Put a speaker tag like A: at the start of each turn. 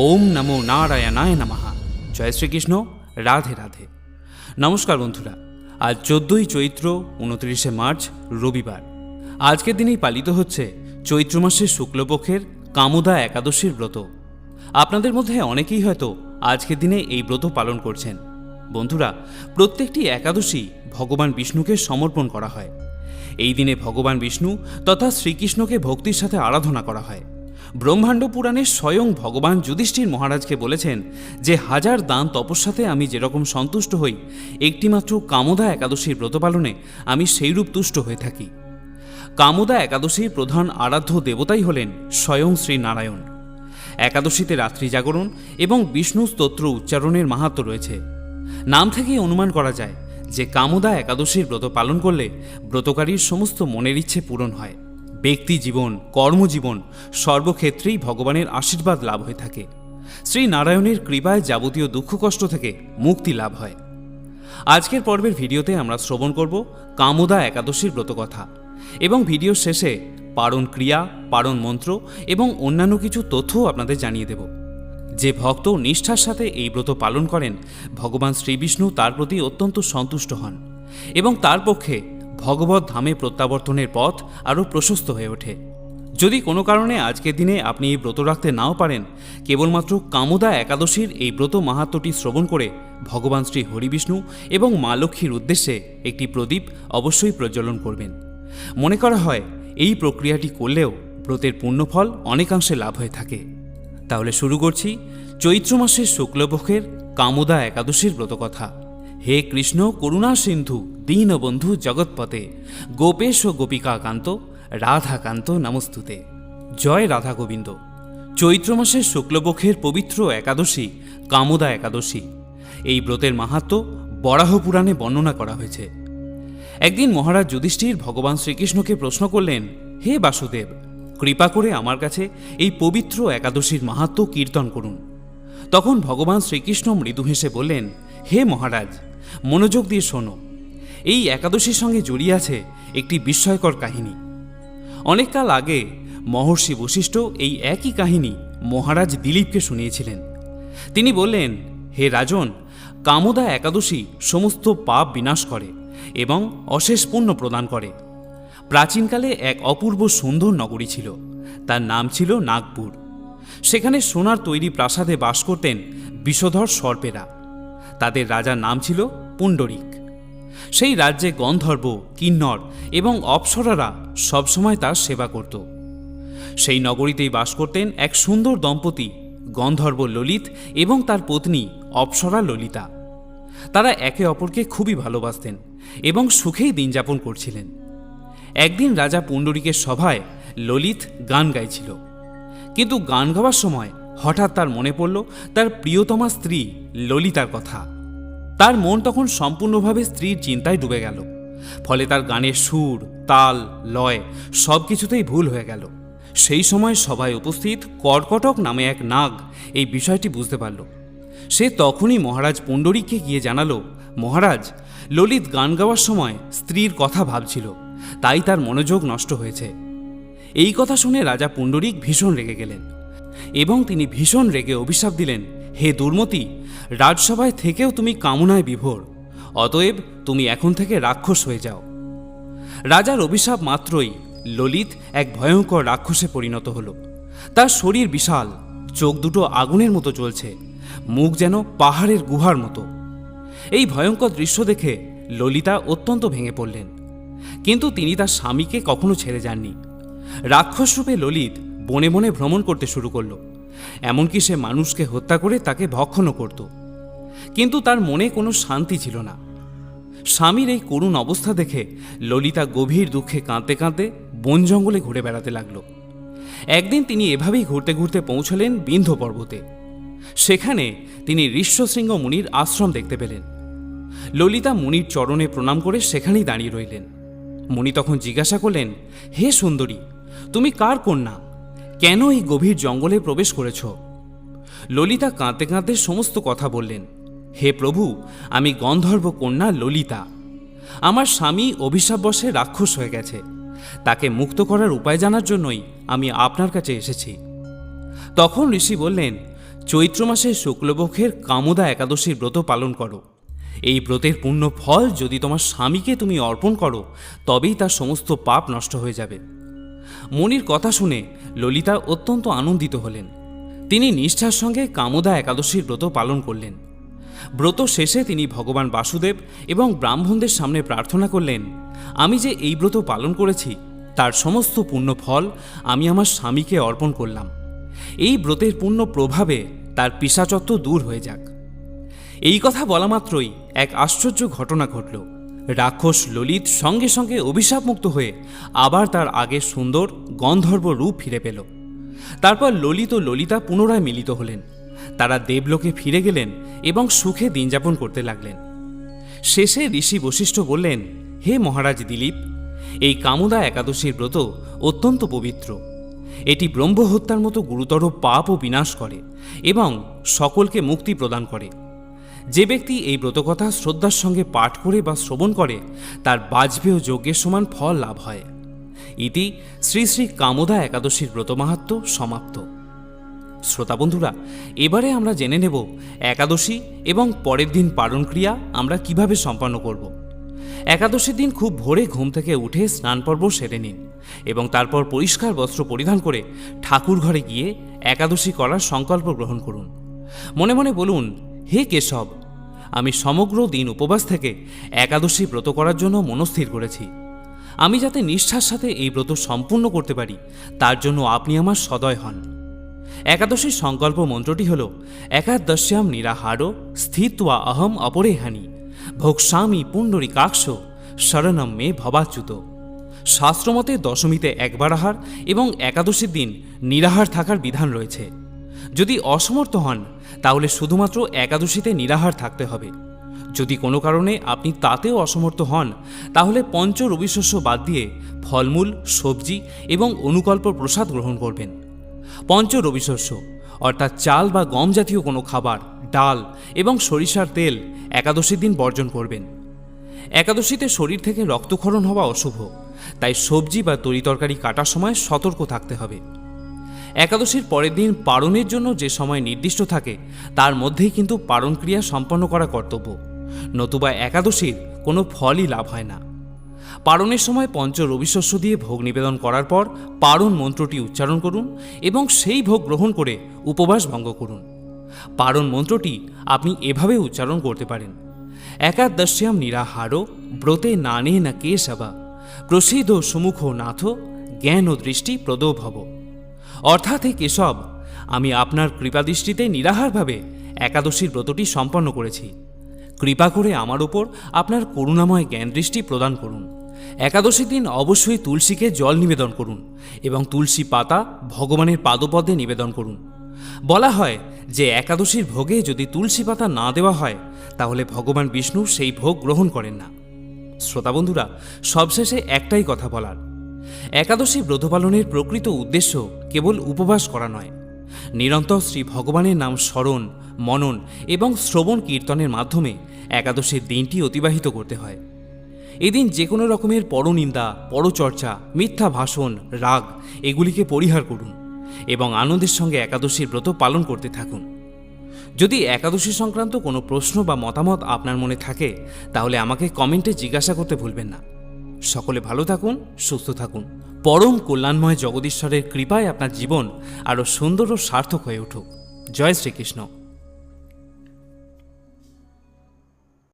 A: ওম নমো নারায়ণায় নমঃ। জয় শ্রীকৃষ্ণ। রাধে রাধে। নমস্কার বন্ধুরা, আজ 14ই চৈত্র, 29শে মার্চ, রবিবার। আজকের দিনেই পালিত হচ্ছে চৈত্র মাসের শুক্লপক্ষের কামোদা একাদশীর ব্রত। আপনাদের মধ্যে অনেকেই হয়তো আজকের দিনে এই ব্রত পালন করছেন। বন্ধুরা, প্রত্যেকটি একাদশী ভগবান বিষ্ণুকে সমর্পণ করা হয়। এই দিনে ভগবান বিষ্ণু তথা শ্রীকৃষ্ণকে ভক্তির সাথে আরাধনা করা হয়। ব্রহ্মাণ্ড পুরাণে স্বয়ং ভগবান যুধিষ্ঠির মহারাজকে বলেছেন যে 1000 দান তপস্যাতে আমি যেরকম সন্তুষ্ট হই, একটিমাত্র কামোদা একাদশীর ব্রত পালনে আমি সেইরূপ তুষ্ট হয়ে থাকি। কামোদা একাদশীর প্রধান আরাধ্য দেবতাই হলেন স্বয়ং শ্রী নারায়ণ। একাদশীতে রাত্রি জাগরণ এবং বিষ্ণু স্তোত্র উচ্চারণের মাহাত্ম্য রয়েছে। নাম থেকেই অনুমান করা যায় যে কামোদা একাদশীর ব্রত পালন করলে ব্রতকারীর সমস্ত মনের ইচ্ছে পূরণ হয়। ব্যক্তি জীবন, কর্মজীবন সর্বক্ষেত্রেই ভগবানের আশীর্বাদ লাভ হয়ে থাকে। শ্রী নারায়ণের কৃপায় যাবতীয় দুঃখ কষ্ট থেকে মুক্তি লাভ হয়। আজকের পর্বের ভিডিওতে আমরা শ্রবণ করব কামোদা একাদশীর ব্রতকথা এবং ভিডিওর শেষে পারণ ক্রিয়া, পারণ মন্ত্র এবং অন্যান্য কিছু তথ্যও আপনাদের জানিয়ে দেব। যে ভক্ত নিষ্ঠার সাথে এই ব্রত পালন করেন, ভগবান শ্রীবিষ্ণু তার প্রতি অত্যন্ত সন্তুষ্ট হন এবং তার পক্ষে ভগবত ধামে প্রত্যাবর্তনের পথ আরও প্রশস্ত হয়ে ওঠে। যদি কোনো কারণে আজকের দিনে আপনি এই ব্রত রাখতে নাও পারেন, কেবলমাত্র কামোদা একাদশীর এই ব্রত মাহাত্ম্যটি শ্রবণ করে ভগবান শ্রী হরিবিষ্ণু এবং মা লক্ষ্মীর উদ্দেশ্যে একটি প্রদীপ অবশ্যই প্রজ্বলন করবেন। মনে করা হয় এই প্রক্রিয়াটি করলেও ব্রতের পুণ্যফল অনেকাংশে লাভ হয়ে থাকে। তাহলে শুরু করছি চৈত্র মাসের শুক্লপক্ষের কামোদা একাদশীর ব্রতকথা। হে কৃষ্ণ করুণা সিন্ধু দীনবন্ধু জগৎপতে, গোপেশ ও গোপিকা কান্ত রাধাকান্ত নমস্তুতে। জয় রাধা গোবিন্দ। চৈত্র মাসের শুক্লপক্ষের পবিত্র একাদশী কামোদা একাদশী। এই ব্রতের মাহাত্ম্য বরাহ পুরাণে বর্ণনা করা হয়েছে। একদিন মহারাজ যুধিষ্ঠির ভগবান শ্রীকৃষ্ণকে প্রশ্ন করলেন, হে বাসুদেব, কৃপা করে আমার কাছে এই পবিত্র একাদশীর মাহাত্ম্য কীর্তন করুন। তখন ভগবান শ্রীকৃষ্ণ মৃদু হেসে বললেন, হে মহারাজ, মনোযোগ দিয়ে শোনো। এই একাদশীর সঙ্গে জড়িয়ে আছে একটি বিস্ময়কর কাহিনী। অনেককাল আগে মহর্ষি বশিষ্ঠ এই একই কাহিনী মহারাজ দিলীপকে শুনিয়েছিলেন। তিনি বললেন, হে রাজন, কামোদা একাদশী সমস্ত পাপ বিনাশ করে এবং অশেষ পুণ্য প্রদান করে। প্রাচীনকালে এক অপূর্ব সুন্দর নগরী ছিল, তার নাম ছিল নাগপুর। সেখানে সোনার তৈরি প্রাসাদে বাস করতেন বিষধর সর্পেরা। তাদের রাজার নাম ছিল পুণ্ডরিক। সেই রাজ্যে গন্ধর্ব, কিন্নর এবং অপ্সরারা সবসময় তার সেবা করত। সেই নগরীতেই বাস করতেন এক সুন্দর দম্পতি, গন্ধর্ব ললিত এবং তার পত্নী অপ্সরা ললিতা। তারা একে অপরকে খুবই ভালোবাসতেন এবং সুখেই দিন যাপন করছিলেন। একদিন রাজা পুণ্ডরিকের সভায় ললিত গান গাইছিল, কিন্তু গান গাওয়ার সময় হঠাৎ তার মনে পড়ল তার প্রিয়তমা স্ত্রী ললিতার কথা। তার মন তখন সম্পূর্ণভাবে স্ত্রীর চিন্তায় ডুবে গেল। ফলে তার গানের সুর, তাল, লয় সব কিছুতেই ভুল হয়ে গেল। সেই সময় সভায় উপস্থিত কর্কটক নামে এক নাগ এই বিষয়টি বুঝতে পারল। সে তখনই মহারাজ পুণ্ডরিককে গিয়ে জানালো, মহারাজ, ললিত গান গাওয়ার সময় স্ত্রীর কথা ভাবছিল, তাই তার মনোযোগ নষ্ট হয়েছে। এই কথা শুনে রাজা পুণ্ডরিক ভীষণ রেগে গেলেন এবং তিনি ভীষণ রেগে অভিশাপ দিলেন, হে দুর্মতি, রাজসভায় থেকেও তুমি কামনায় বিভোর, অতএব তুমি এখন থেকে রাক্ষস হয়ে যাও। রাজার অভিশাপ মাত্রই ললিত এক ভয়ঙ্কর রাক্ষসে পরিণত হল। তার শরীর বিশাল, চোখ দুটো আগুনের মতো জ্বলছে, মুখ যেন পাহাড়ের গুহার মতো। এই ভয়ঙ্কর দৃশ্য দেখে ললিতা অত্যন্ত ভেঙে পড়লেন, কিন্তু তিনি তার স্বামীকে কখনো ছেড়ে যাননি। রাক্ষস রূপে ললিত বনে বনে ভ্রমণ করতে শুরু করল। এমনকি সে মানুষকে হত্যা করে তাকে ভক্ষণও করত। কিন্তু তার মনে কোনো শান্তি ছিল না। স্বামীর এই করুণ অবস্থা দেখে ললিতা গভীর দুঃখে কাঁদতে কাঁদতে বন জঙ্গলে ঘুরে বেড়াতে লাগল। একদিন তিনি এভাবেই ঘুরতে ঘুরতে পৌঁছলেন বিন্ধ্য পর্বতে। সেখানে তিনি ঋষ্যশৃঙ্গ মুনির আশ্রম দেখতে পেলেন। ললিতা মুনির চরণে প্রণাম করে সেখানেই দাঁড়িয়ে রইলেন। মুনি তখন জিজ্ঞাসা করলেন, হে সুন্দরী, তুমি কার কন্যা? কেন এই গভীর জঙ্গলে প্রবেশ করেছ? ললিতা কাঁদতে কাঁদতে সমস্ত কথা বললেন। হে প্রভু, আমি গন্ধর্ব কন্যা ললিতা। আমার স্বামী অভিশাপবশে রাক্ষস হয়ে গেছে। তাকে মুক্ত করার উপায় জানার জন্যই আমি আপনার কাছে এসেছি। তখন ঋষি বললেন, চৈত্র মাসের শুক্লপক্ষের কামোদা একাদশীর ব্রত পালন করো। এই ব্রতের পূর্ণ ফল যদি তোমার স্বামীকে তুমি অর্পণ করো, তবেই তার সমস্ত পাপ নষ্ট হয়ে যাবে। মনির কথা শুনে ললিতা অত্যন্ত আনন্দিত হলেন। তিনি নিষ্ঠার সঙ্গে কামোদা একাদশীর ব্রত পালন করলেন। ব্রত শেষে তিনি ভগবান বাসুদেব এবং ব্রাহ্মণদের সামনে প্রার্থনা করলেন, আমি যে এই ব্রত পালন করেছি তার সমস্ত পুণ্য ফল আমি আমার স্বামীকে অর্পণ করলাম। এই ব্রতের পুণ্য প্রভাবে তার পিশাচত্ব দূর হয়ে যাক। এই কথা বলা মাত্রই এক আশ্চর্য ঘটনা ঘটল। রাক্ষস ললিত সঙ্গে সঙ্গে অভিশাপমুক্ত হয়ে আবার তার আগের সুন্দর গন্ধর্ব রূপ ফিরে পেল। তারপর ললিত ও ললিতা পুনরায় মিলিত হলেন। তারা দেবলোকে ফিরে গেলেন এবং সুখে দিনযাপন করতে লাগলেন। শেষে ঋষি বশিষ্ঠ বললেন, হে মহারাজ দিলীপ, এই কামোদা একাদশীর ব্রত অত্যন্ত পবিত্র। এটি ব্রহ্মহত্যার মতো গুরুতর পাপ ও বিনাশ করে এবং সকলকে মুক্তি প্রদান করে। যে ব্যক্তি এই ব্রতকথা শ্রদ্ধার সঙ্গে পাঠ করে বা শ্রবণ করে তার বাজপেয় যজ্ঞের সমান ফল লাভ হয়। ইতি শ্রী শ্রী কামোদা একাদশীর ব্রত মাহাত্ম্য সমাপ্ত। শ্রোতা বন্ধুরা, এবারে আমরা জেনে নেব একাদশী এবং পরের দিন পালন ক্রিয়া আমরা কিভাবে সম্পন্ন করব। একাদশীর দিন খুব ভোরে ঘুম থেকে উঠে স্নান পর্ব সেরে নিন এবং তারপর পরিষ্কার বস্ত্র পরিধান করে ঠাকুর ঘরে গিয়ে একাদশী করার সংকল্প গ্রহণ করুন। মনে মনে বলুন, হে কেশব, আমি সমগ্র দিন উপবাস থেকে একাদশী ব্রত করার জন্য মনস্থির করেছি। আমি যাতে নিষ্ঠার সাথে এই ব্রত সম্পূর্ণ করতে পারি তার জন্য আপনি আমার সদয় হন। একাদশীর সংকল্প মন্ত্রটি হল, একাদশ্যাম নিরাহারো স্থিত্বা অহম অপরেহানি ভোক্সামি পুণ্ডরীকাক্ষ শরণম মে ভবাচ্যুত। শাস্ত্রমতে দশমীতে একবার আহার এবং একাদশীর দিন নিরাহার থাকার বিধান রয়েছে। যদি অসমর্থ হন তাহলে শুধুমাত্র একাদশীতে নিরাহার থাকতে হবে। যদি কোনো কারণে আপনি তাতেও অসমর্থ হন তাহলে পঞ্চ রবিশস্য বাদ দিয়ে ফলমূল, সবজি এবং অনুকল্প প্রসাদ গ্রহণ করবেন। পঞ্চ রবিশস্য অর্থাৎ চাল বা গম জাতীয় কোনো খাবার, ডাল এবং সরিষার তেল একাদশীর দিন বর্জন করবেন। একাদশীতে শরীর থেকে রক্তক্ষরণ হওয়া অশুভ, তাই সবজি বা তরিতরকারি কাটার সময় সতর্ক থাকতে হবে। একাদশীর পরের দিন পারণের জন্য যে সময় নির্দিষ্ট থাকে তার মধ্যেই কিন্তু পারণ ক্রিয়া সম্পন্ন করা কর্তব্য, নতুবা একাদশীর কোনো ফলই লাভ হয় না। পারণের সময় পঞ্চ রবিশস্য দিয়ে ভোগ নিবেদন করার পর পারণ মন্ত্রটি উচ্চারণ করুন এবং সেই ভোগ গ্রহণ করে উপবাস ভঙ্গ করুন। পারণ মন্ত্রটি আপনি এভাবে উচ্চারণ করতে পারেন, একাদশ্যাম নিরাহারো ব্রতে নানে না কেশবা প্রসিদ্ধ সুমুখ নাথ জ্ঞান ও দৃষ্টি প্রদো ভব। অর্থাৎ হে কেশব, আমি আপনার কৃপাদৃষ্টিতে নিরাহারভাবে একাদশীর ব্রতটি সম্পন্ন করেছি। কৃপা করে আমার ওপর আপনার করুণাময় জ্ঞান দৃষ্টি প্রদান করুন। একাদশীর দিন অবশ্যই তুলসীকে জল নিবেদন করুন এবং তুলসী পাতা ভগবানের পাদপদ্মে নিবেদন করুন। বলা হয় যে একাদশীর ভোগে যদি তুলসী পাতা না দেওয়া হয় তাহলে ভগবান বিষ্ণু সেই ভোগ গ্রহণ করেন না। শ্রোতা বন্ধুরা, সবশেষে একটাই কথা বলার, একাদশী ব্রত পালনের প্রকৃত উদ্দেশ্য কেবল উপবাস করা নয়, নিরন্তর শ্রী ভগবানের নাম স্মরণ, মনন এবং শ্রবণ কীর্তনের মাধ্যমে একাদশীর দিনটি অতিবাহিত করতে হয়। এদিন যে কোনো রকমের পরনিন্দা, পরচর্চা, মিথ্যা ভাষণ, রাগ এগুলিকে পরিহার করুন এবং আনন্দের সঙ্গে একাদশীর ব্রত পালন করতে থাকুন। যদি একাদশী সংক্রান্ত কোনো প্রশ্ন বা মতামত আপনার মনে থাকে তাহলে আমাকে কমেন্টে জিজ্ঞাসা করতে ভুলবেন না। সকলে ভালো থাকুন, সুস্থ থাকুন। পরম কল্যাণময় জগদীশ্বরের কৃপায় আপনার জীবন আরও সুন্দর ও সার্থক হয়ে উঠুক। জয় শ্রীকৃষ্ণ।